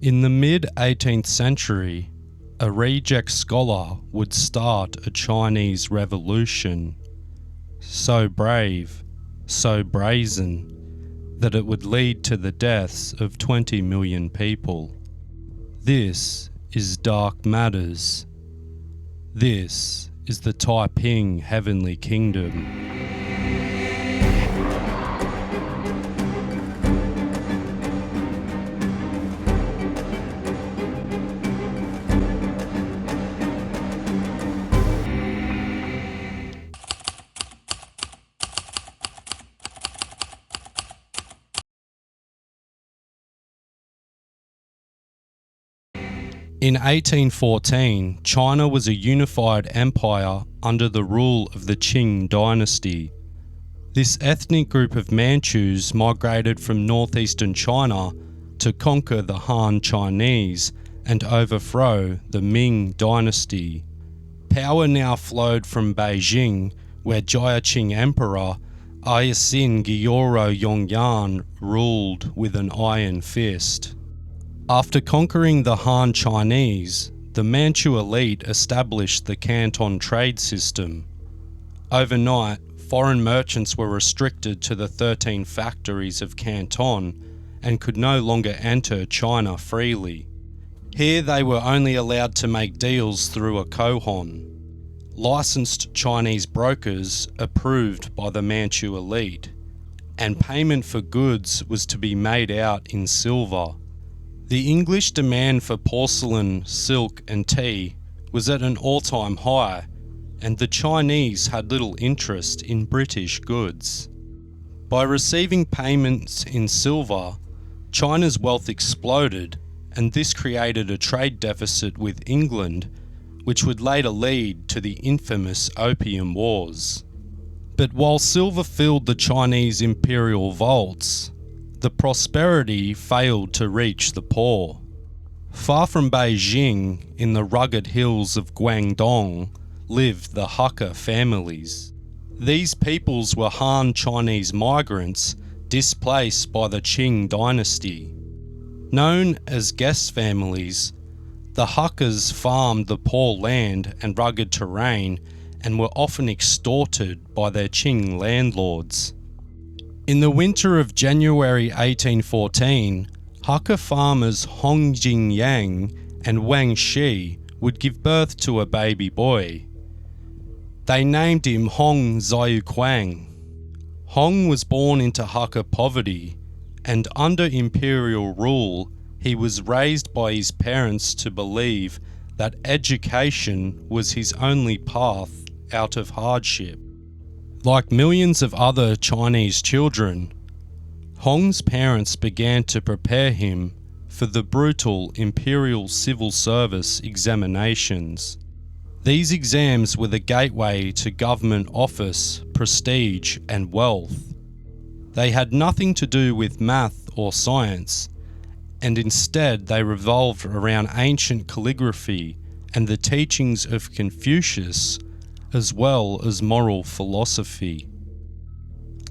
In the mid-18th century, a reject scholar would start a Chinese revolution, so brave, so brazen, that it would lead to the deaths of 20 million people. This is Dark Matters. This is the Taiping Heavenly Kingdom. In 1814, China was a unified empire under the rule of the Ching Dynasty. This ethnic group of Manchus migrated from northeastern China to conquer the Han Chinese and overthrow the Ming Dynasty. Power now flowed from Beijing, where Jiaqing Emperor Ayasin Gyoro Yongyan ruled with an iron fist. After conquering the Han Chinese, the Manchu elite established the Canton trade system. Overnight, foreign merchants were restricted to the 13 factories of Canton and could no longer enter China freely. Here they were only allowed to make deals through a kohan, licensed Chinese brokers approved by the Manchu elite, and payment for goods was to be made out in silver. The English demand for porcelain, silk and tea was at an all-time high, and the Chinese had little interest in British goods. By receiving payments in silver, China's wealth exploded, and this created a trade deficit with England, which would later lead to the infamous Opium Wars. But while silver filled the Chinese imperial vaults, the prosperity failed to reach the poor. Far from Beijing, in the rugged hills of Guangdong, lived the Hakka families. These peoples were Han Chinese migrants displaced by the Ching Dynasty. Known as guest families, the Hakkas farmed the poor land and rugged terrain and were often extorted by their Qing landlords. In the winter of January 1814, Hakka farmers Hong Jingyang and Wang Shi would give birth to a baby boy. They named him Hong Xiuquang. Hong was born into Hakka poverty, and under imperial rule, he was raised by his parents to believe that education was his only path out of hardship. Like millions of other Chinese children, Hong's parents began to prepare him for the brutal imperial civil service examinations. These exams were the gateway to government office, prestige, and wealth. They had nothing to do with math or science, and instead they revolved around ancient calligraphy and the teachings of Confucius, as well as moral philosophy.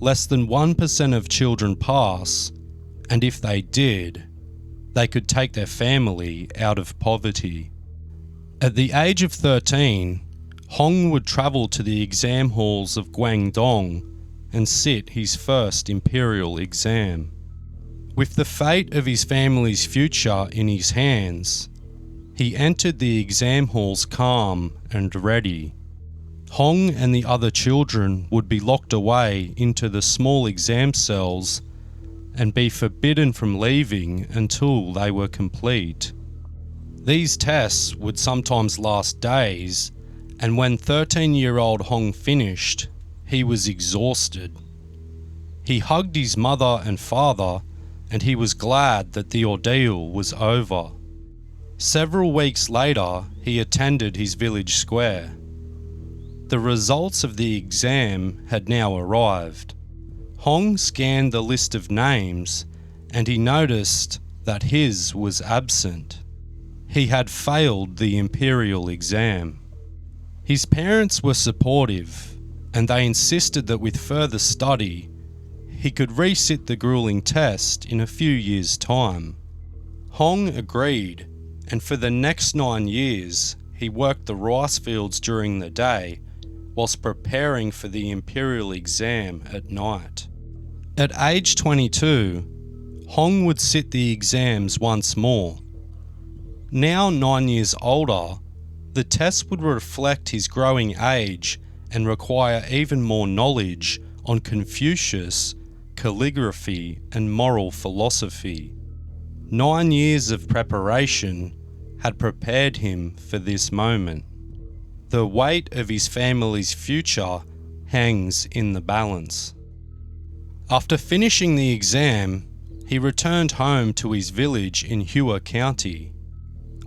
Less than 1% of children pass, and if they did, they could take their family out of poverty. At the age of 13, Hong would travel to the exam halls of Guangdong and sit his first imperial exam. With the fate of his family's future in his hands, he entered the exam halls calm and ready. Hong and the other children would be locked away into the small exam cells and be forbidden from leaving until they were complete. These tests would sometimes last days, and when 13-year-old Hong finished, he was exhausted. He hugged his mother and father, and he was glad that the ordeal was over. Several weeks later, he attended his village square. The results of the exam had now arrived. Hong scanned the list of names, and he noticed that his was absent. He had failed the imperial exam. His parents were supportive, and they insisted that with further study, he could resit the grueling test in a few years' time. Hong agreed, and for the next 9 years he worked the rice fields during the day whilst preparing for the imperial exam at night. At age 22, Hong would sit the exams once more. Now 9 years older, the test would reflect his growing age and require even more knowledge on Confucius, calligraphy, and moral philosophy. 9 years of preparation had prepared him for this moment. The weight of his family's future hangs in the balance. After finishing the exam, he returned home to his village in Hua County.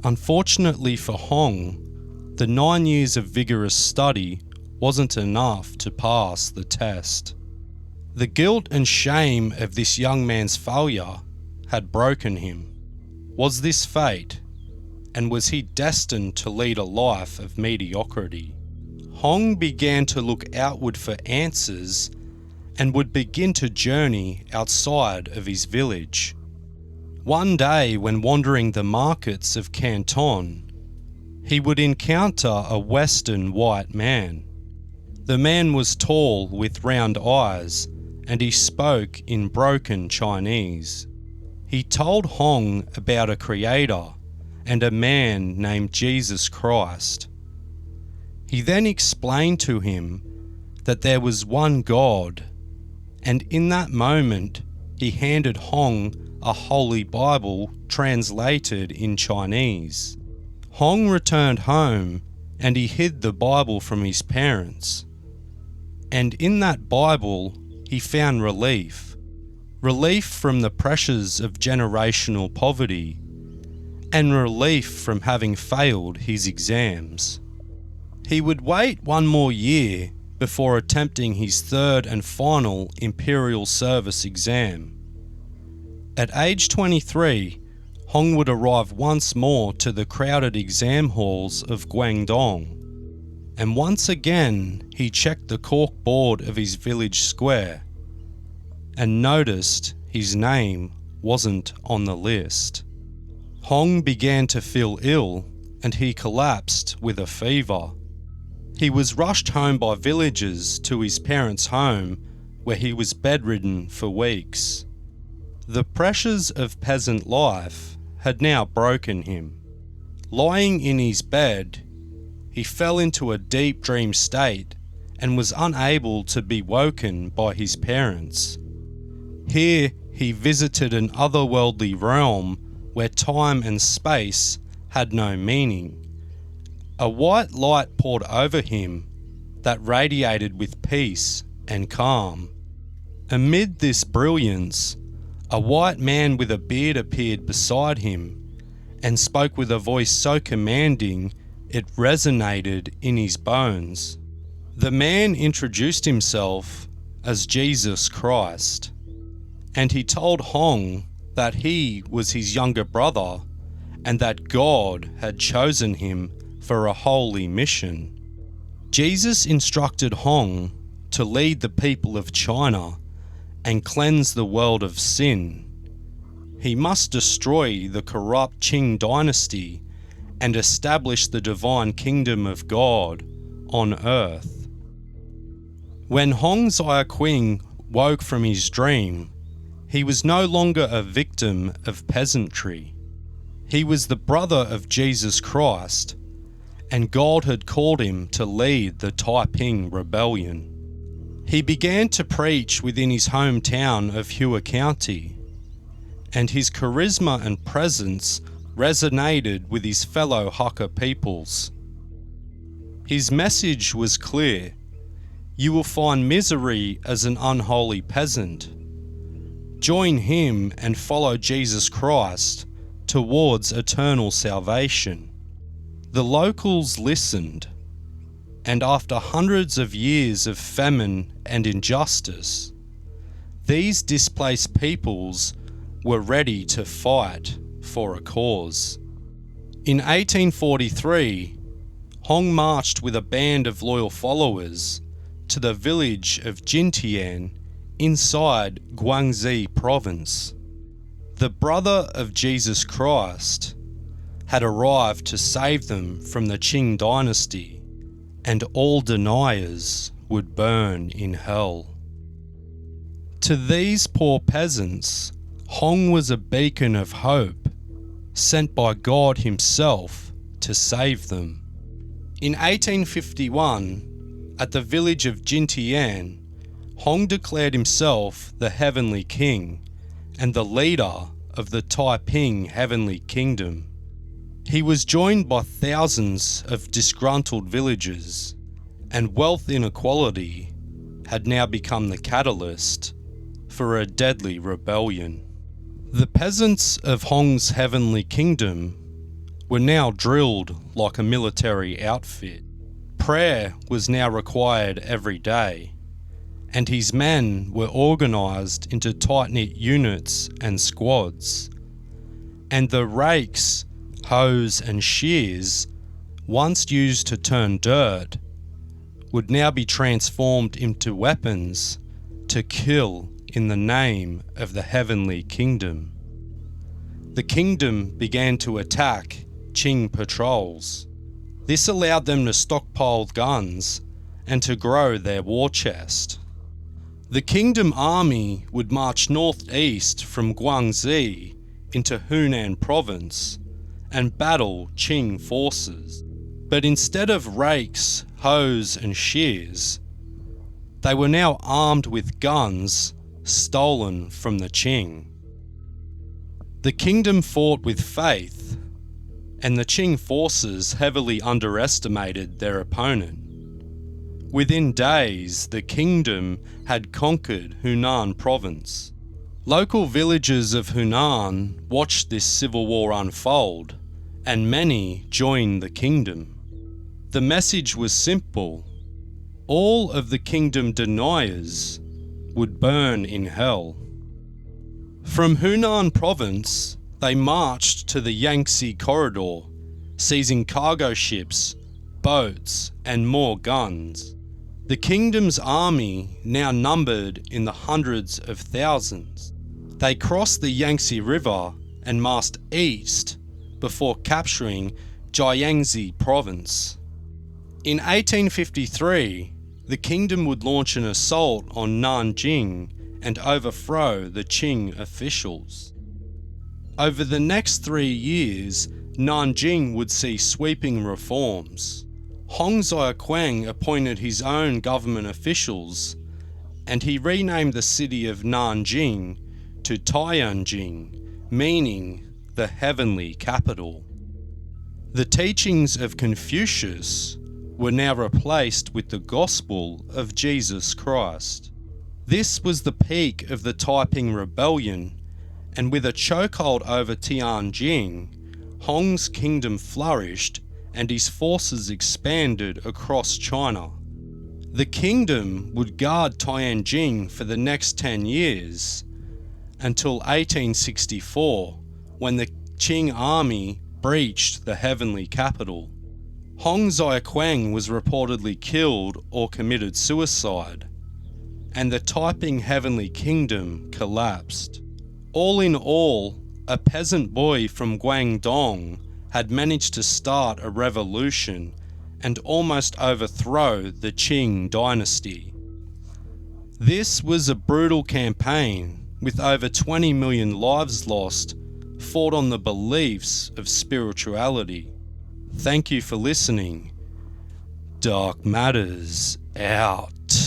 Unfortunately for Hong, the 9 years of vigorous study wasn't enough to pass the test. The guilt and shame of this young man's failure had broken him. Was this fate? And was he destined to lead a life of mediocrity? Hong began to look outward for answers and would begin to journey outside of his village. One day, when wandering the markets of Canton, he would encounter a Western white man. The man was tall with round eyes, and he spoke in broken Chinese. He told Hong about a creator and a man named Jesus Christ. He then explained to him that there was one God, and in that moment he handed Hong a Holy Bible translated in Chinese. Hong returned home and he hid the Bible from his parents. And in that Bible he found relief from the pressures of generational poverty, and relief from having failed his exams. He would wait 1 more year before attempting his third and final Imperial Service exam. At age 23, Hong would arrive once more to the crowded exam halls of Guangdong, and once again he checked the cork board of his village square and noticed his name wasn't on the list. Hong began to feel ill and he collapsed with a fever. He was rushed home by villagers to his parents' home, where he was bedridden for weeks. The pressures of peasant life had now broken him. Lying in his bed, he fell into a deep dream state and was unable to be woken by his parents. Here he visited an otherworldly realm where time and space had no meaning. A white light poured over him that radiated with peace and calm. Amid this brilliance, a white man with a beard appeared beside him and spoke with a voice so commanding it resonated in his bones. The man introduced himself as Jesus Christ, and he told Hong that he was his younger brother and that God had chosen him for a holy mission. Jesus instructed Hong to lead the people of China and cleanse the world of sin. He must destroy the corrupt Ching Dynasty and establish the divine kingdom of God on earth. When Hong Xiaoqing woke from his dream, he was no longer a victim of peasantry. He was the brother of Jesus Christ, and God had called him to lead the Taiping Rebellion. He began to preach within his hometown of Hua County, and his charisma and presence resonated with his fellow Hakka peoples. His message was clear: you will find misery as an unholy peasant. Join him and follow Jesus Christ towards eternal salvation. The locals listened, and after hundreds of years of famine and injustice, these displaced peoples were ready to fight for a cause. In 1843, Hong marched with a band of loyal followers to the village of Jintian inside Guangxi province. The brother of Jesus Christ had arrived to save them from the Ching Dynasty, and all deniers would burn in hell. To these poor peasants, Hong was a beacon of hope, sent by God himself to save them. In 1851, at the village of Jintian, Hong declared himself the Heavenly King and the leader of the Taiping Heavenly Kingdom. He was joined by thousands of disgruntled villagers, and wealth inequality had now become the catalyst for a deadly rebellion. The peasants of Hong's Heavenly Kingdom were now drilled like a military outfit. Prayer was now required every day, and his men were organised into tight-knit units and squads. And the rakes, hoes and shears, once used to turn dirt, would now be transformed into weapons to kill in the name of the Heavenly Kingdom. The kingdom began to attack Qing patrols. This allowed them to stockpile guns and to grow their war chest. The kingdom army would march northeast from Guangxi into Hunan province and battle Qing forces. But instead of rakes, hoes and shears, they were now armed with guns stolen from the Qing. The kingdom fought with faith, and the Qing forces heavily underestimated their opponent. Within days, the kingdom had conquered Hunan province. Local villagers of Hunan watched this civil war unfold, and many joined the kingdom. The message was simple: all of the kingdom deniers would burn in hell. From Hunan province, they marched to the Yangtze corridor, seizing cargo ships, boats, and more guns. The kingdom's army now numbered in the hundreds of thousands. They crossed the Yangtze River and marched east before capturing Jiangxi province. In 1853, the kingdom would launch an assault on Nanjing and overthrow the Qing officials. Over the next 3 years, Nanjing would see sweeping reforms. Hong Xiaoquang appointed his own government officials, and he renamed the city of Nanjing to Tianjin, meaning the heavenly capital. The teachings of Confucius were now replaced with the gospel of Jesus Christ. This was the peak of the Taiping Rebellion, and with a chokehold over Tianjin, Hong's kingdom flourished and his forces expanded across China. The kingdom would guard Tianjin for the next 10 years, until 1864, when the Qing army breached the heavenly capital. Hong Xiaoquang was reportedly killed or committed suicide, and the Taiping Heavenly Kingdom collapsed. All in all, a peasant boy from Guangdong had managed to start a revolution and almost overthrow the Qing Dynasty. This was a brutal campaign with over 20 million lives lost, fought on the beliefs of spirituality. Thank you for listening. Dark Matters out.